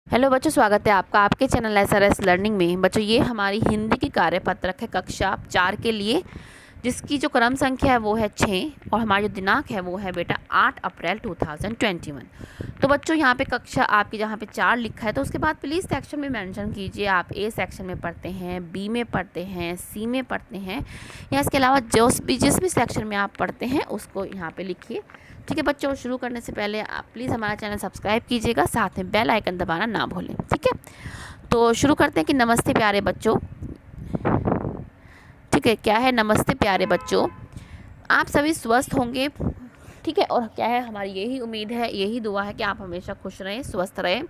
Hello बच्चों, स्वागत है आपका आपके चैनल SRS लर्निंग में। बच्चों, ये हमारी हिंदी की कार्यपत्रक है कक्षा 4 के लिए, जिसकी जो क्रम संख्या है वो है 6 और हमारा जो दिनांक है वो है बेटा 8 अप्रैल 2021। तो बच्चों, यहाँ पे कक्षा आपकी जहाँ पे 4 लिखा है तो उसके बाद प्लीज़ सेक्शन में मेंशन कीजिए आप ए सेक्शन में पढ़ते हैं, बी में पढ़ते हैं, सी में पढ़ते हैं, या इसके अलावा जिस भी सेक्शन में आप पढ़ते हैं उसको यहाँ पे लिखिए। ठीक है बच्चों, शुरू करने से पहले आप प्लीज़ हमारा चैनल सब्सक्राइब कीजिएगा, साथ में बेल आइकन दबाना ना भूलें। ठीक है, तो शुरू करते हैं कि नमस्ते प्यारे बच्चों। ठीक है, क्या है, नमस्ते प्यारे बच्चों, आप सभी स्वस्थ होंगे। ठीक है, और क्या है, हमारी यही उम्मीद है, यही दुआ है कि आप हमेशा खुश रहें, स्वस्थ रहें।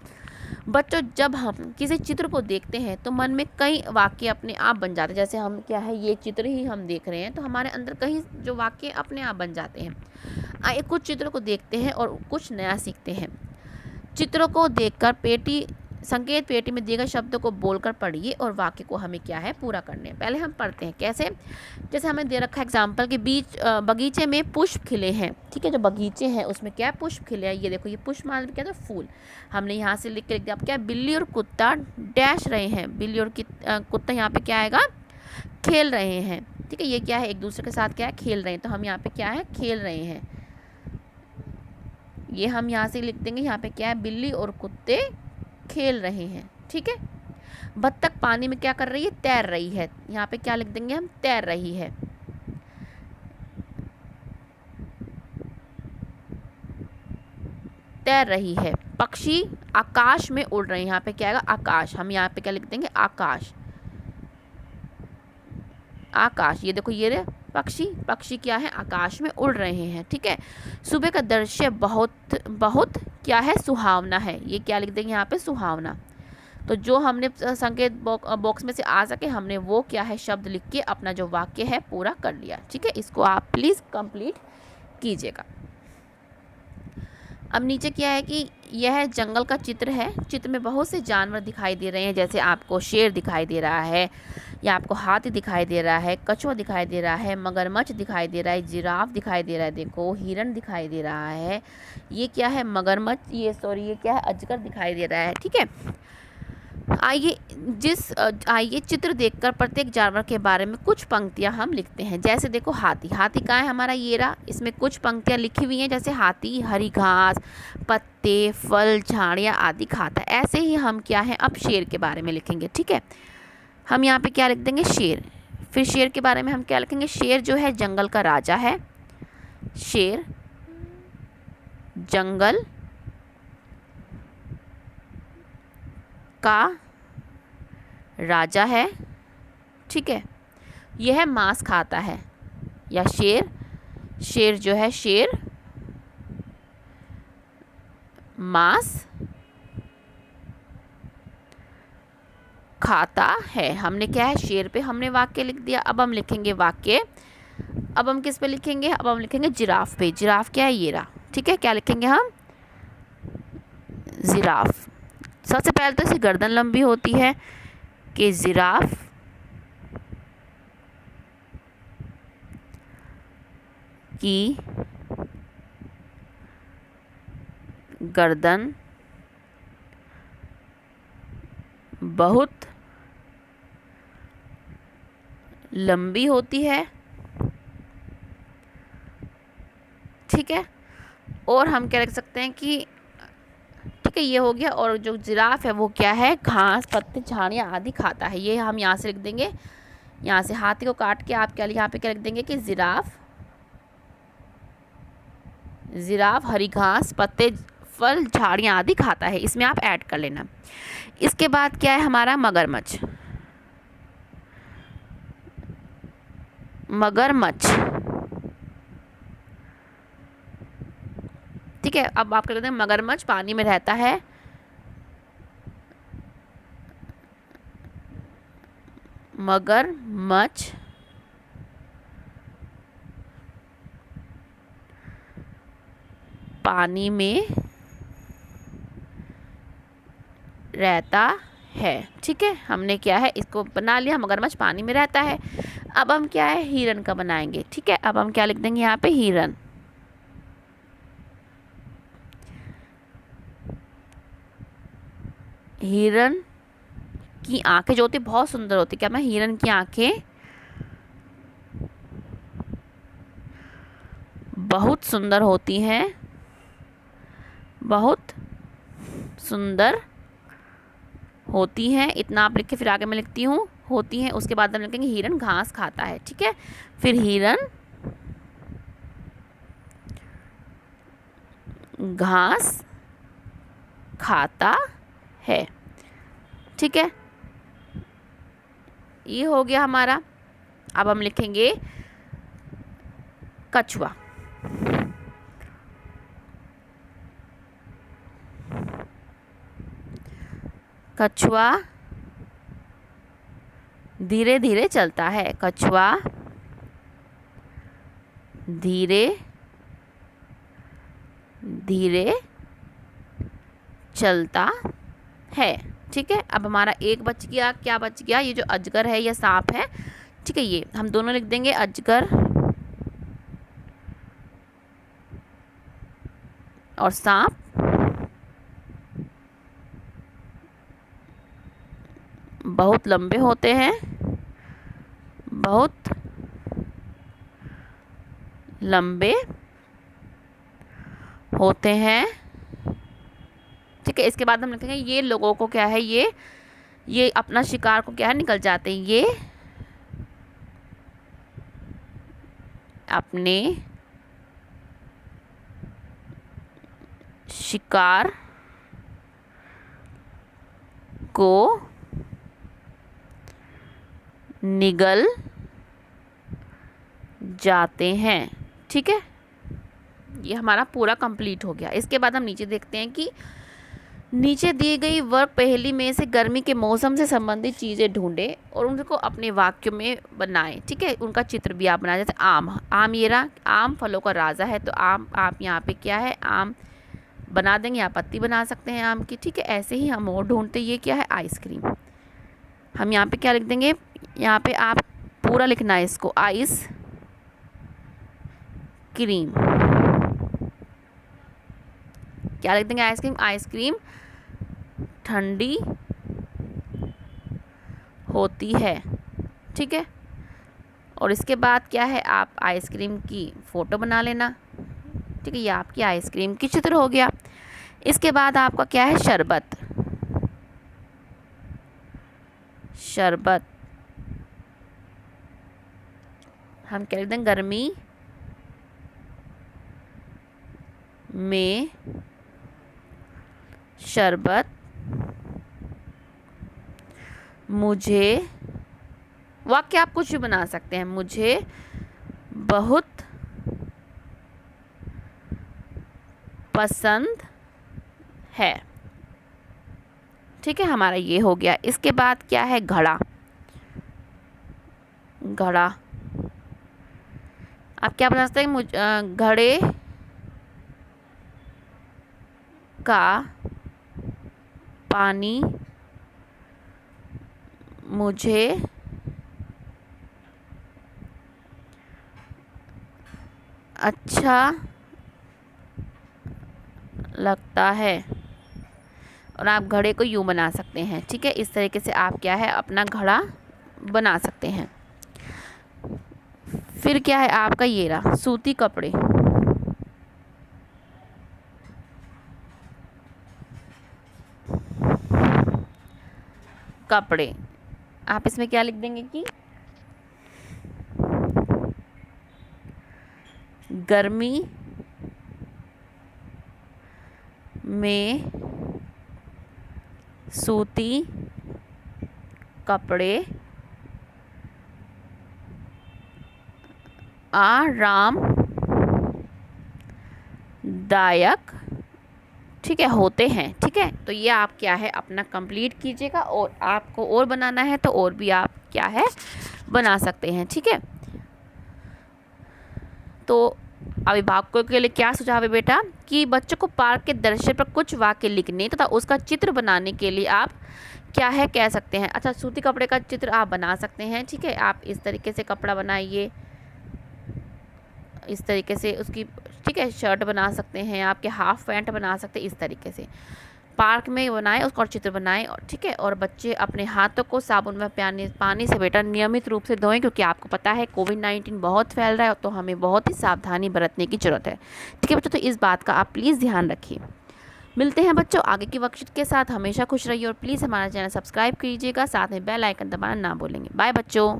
बच्चों, जब हम किसी चित्र को देखते हैं तो मन में कई वाक्य अपने आप बन जाते हैं। जैसे हम क्या है, ये चित्र ही हम देख रहे हैं तो हमारे अंदर कई जो वाक्य अपने आप बन जाते हैं। आइए कुछ चित्रों को देखते हैं और कुछ नया सीखते हैं। चित्रों को देखकर संकेत पेटी में दिए गए शब्दों को बोलकर पढ़िए और वाक्य को हमें क्या है, पूरा करने हैं। पहले हम पढ़ते हैं कैसे। जैसे हमें दे रखा है एग्जाम्पल के बगीचे में पुष्प खिले हैं। ठीक है, जो बगीचे हैं उसमें क्या है, पुष्प खिले हैं। ये देखो, ये पुष्प मान क्या था, फूल। हमने यहाँ से लिख दिया। अब क्या है, बिल्ली और कुत्ता डैश रहे हैं। बिल्ली और कुत्ता यहाँ पे क्या आएगा, खेल रहे हैं। ठीक है, ये क्या है, एक दूसरे के साथ क्या है, खेल रहे हैं। तो हम यहाँ पे क्या है, खेल रहे हैं। ये हम यहाँ से लिख देंगे, यहाँ पे क्या है, बिल्ली और कुत्ते खेल रहे हैं। ठीक है, बत्तख पानी में क्या कर रही है, तैर रही है। यहाँ पे क्या लिख देंगे हम, तैर रही है। तैर रही है। पक्षी आकाश में उड़ रहे हैं। यहाँ पे क्या आएगा, आकाश। हम यहाँ पे क्या लिख देंगे, आकाश। आकाश, ये देखो, ये पक्षी क्या है, आकाश में उड़ रहे हैं। ठीक है, सुबह का दृश्य बहुत बहुत क्या है, सुहावना है। ये क्या लिख देंगे यहाँ पे, सुहावना। तो जो हमने संकेत बॉक्स में से आ सके हमने वो क्या है, शब्द लिख के अपना जो वाक्य है पूरा कर लिया। ठीक है, इसको आप प्लीज़ कंप्लीट कीजिएगा। अब नीचे क्या है कि यह जंगल का चित्र है। चित्र में बहुत से जानवर दिखाई दे रहे हैं। जैसे आपको शेर दिखाई दे रहा है, या आपको हाथी दिखाई दे रहा है, कछुआ दिखाई दे रहा है, मगरमच्छ दिखाई दे रहा है, जिराफ दिखाई दे रहा है, देखो हिरण दिखाई दे रहा है। ये क्या है, मगरमच्छ, ये क्या है, अजगर दिखाई दे रहा है। ठीक है, आइए चित्र देखकर प्रत्येक जानवर के बारे में कुछ पंक्तियां हम लिखते हैं। जैसे देखो, हाथी कहाँ है हमारा, ये रहा। इसमें कुछ पंक्तियां लिखी हुई हैं। जैसे हाथी हरी घास, पत्ते, फल, झाड़ियाँ आदि खाता है। ऐसे ही हम क्या है, अब शेर के बारे में लिखेंगे। ठीक है, हम यहाँ पे क्या लिख देंगे, शेर। फिर शेर के बारे में हम क्या लिखेंगे, शेर जो है जंगल का राजा है। शेर जंगल का राजा है। ठीक है, यह मांस खाता है। या शेर जो है, शेर मांस खाता है। हमने क्या है, शेर पे हमने वाक्य लिख दिया। अब हम लिखेंगे वाक्य। अब हम किस पे लिखेंगे, अब हम लिखेंगे जिराफ पे। जिराफ क्या है, ये रहा। ठीक है, क्या लिखेंगे हम, जिराफ। सबसे पहले तो इसकी गर्दन लंबी होती है कि जिराफ की गर्दन बहुत लंबी होती है। ठीक है, और हम क्या लिख सकते हैं कि, ठीक है, ये हो गया। और जो जिराफ है वो क्या है, घास, पत्ते, झाड़ियाँ आदि खाता है। ये हम यहाँ से लिख देंगे। यहाँ से हाथी को काट के आप क्या यहाँ पे क्या लिख देंगे कि जिराफ हरी घास, पत्ते, फल, झाड़ियाँ आदि खाता है। इसमें आप ऐड कर लेना। इसके बाद क्या है हमारा, मगरमच्छ। ठीक है, अब आप क्या कहते हैं, मगरमच्छ पानी में रहता है। मगरमच्छ पानी में रहता है। ठीक है, हमने क्या है, इसको बना लिया, मगरमच्छ पानी में रहता है। अब हम क्या है, हिरन का बनाएंगे। ठीक है, अब हम क्या लिख देंगे यहाँ पे, हिरन। हिरन की आंखें जो होती बहुत सुंदर होती, क्या मैं हिरन की आंखें बहुत सुंदर होती हैं, बहुत सुंदर होती हैं, इतना आप लिख के फिर आगे मैं लिखती हूँ होती हैं। उसके बाद हम लिखेंगे हिरन घास खाता है, ठीक है। फिर हिरन घास खाता है, ठीक है। ये हो गया हमारा। अब हम लिखेंगे कछुआ। कछुआ धीरे धीरे चलता है, कछुआ धीरे धीरे चलता है, ठीक है। अब हमारा एक बच गया, क्या बच गया, ये जो अजगर है या सांप है, ठीक है, ये हम दोनों लिख देंगे, अजगर और सांप बहुत लंबे होते हैं, बहुत लंबे होते हैं, ठीक है। इसके बाद हम लिखेंगे ये लोगों को क्या है, ये अपना शिकार को क्या है निकल जाते हैं, ये अपने शिकार को निगल जाते हैं, ठीक है। ये हमारा पूरा कंप्लीट हो गया। इसके बाद हम नीचे देखते हैं कि नीचे दी गई वर्ग पहेली में से गर्मी के मौसम से संबंधित चीज़ें ढूंढें और उनको अपने वाक्यों में बनाएं, ठीक है। उनका चित्र भी आप बनाएं, जैसे आम, आम ये रहा, आम फलों का राजा है, तो आम आप यहाँ पे क्या है, आम बना देंगे, या पत्ती बना सकते हैं आम की, ठीक है। ऐसे ही हम और ढूंढते, ये क्या है, आइसक्रीम। हम यहाँ पे क्या लिख देंगे, यहाँ पे आप पूरा लिखना है इसको, आइस क्रीम, क्या लिख देंगे, आइसक्रीम। आइसक्रीम ठंडी होती है, ठीक है। और इसके बाद क्या है, आप आइसक्रीम की फ़ोटो बना लेना, ठीक है। ये आपकी आइसक्रीम की चित्र हो गया। इसके बाद आपका क्या है, शरबत। शरबत हम क्या लिख देंगे, गर्मी में शरबत मुझे, वाक्य आप कुछ भी बना सकते हैं, मुझे बहुत पसंद है, ठीक है। हमारा ये हो गया। इसके बाद क्या है, घड़ा। घड़ा आप क्या बना सकते हैं, घड़े का पानी मुझे अच्छा लगता है, और आप घड़े को यूं बना सकते हैं, ठीक है। इस तरीके से आप क्या है, अपना घड़ा बना सकते हैं। फिर क्या है आपका, ये रहा, सूती कपड़े। कपड़े आप इसमें क्या लिख देंगे कि गर्मी में सूती कपड़े आरामदायक, ठीक है, होते हैं, ठीक है। तो ये आप क्या है अपना कंप्लीट कीजिएगा, और आपको और बनाना है तो और भी आप क्या है बना सकते हैं, ठीक है। तो अभिभावकों के लिए क्या सुझाव है बेटा, कि बच्चों को पार्क के दृश्य पर कुछ वाक्य लिखने तथा उसका चित्र बनाने के लिए आप क्या है कह सकते हैं। अच्छा, सूती कपड़े का चित्र आप बना सकते हैं, ठीक है। आप इस तरीके से कपड़ा बनाइए, इस तरीके से उसकी, ठीक है, शर्ट बना सकते हैं, आपके हाफ पैंट बना सकते हैं, इस तरीके से। पार्क में बनाएं उसका और चित्र बनाएं, और ठीक है। और बच्चे अपने हाथों को साबुन व पानी से बेटा नियमित रूप से धोएं, क्योंकि आपको पता है कोविड-19 बहुत फैल रहा है, तो हमें बहुत ही सावधानी बरतने की ज़रूरत है। ठीक है बच्चों, तो इस बात का आप प्लीज़ ध्यान रखिए। मिलते हैं बच्चों आगे की वर्कशीट के साथ। हमेशा खुश रहिए और प्लीज़ हमारा चैनल सब्सक्राइब कीजिएगा, साथ में बेल आइकन दबाना ना भूलेंगे। बाय बच्चों।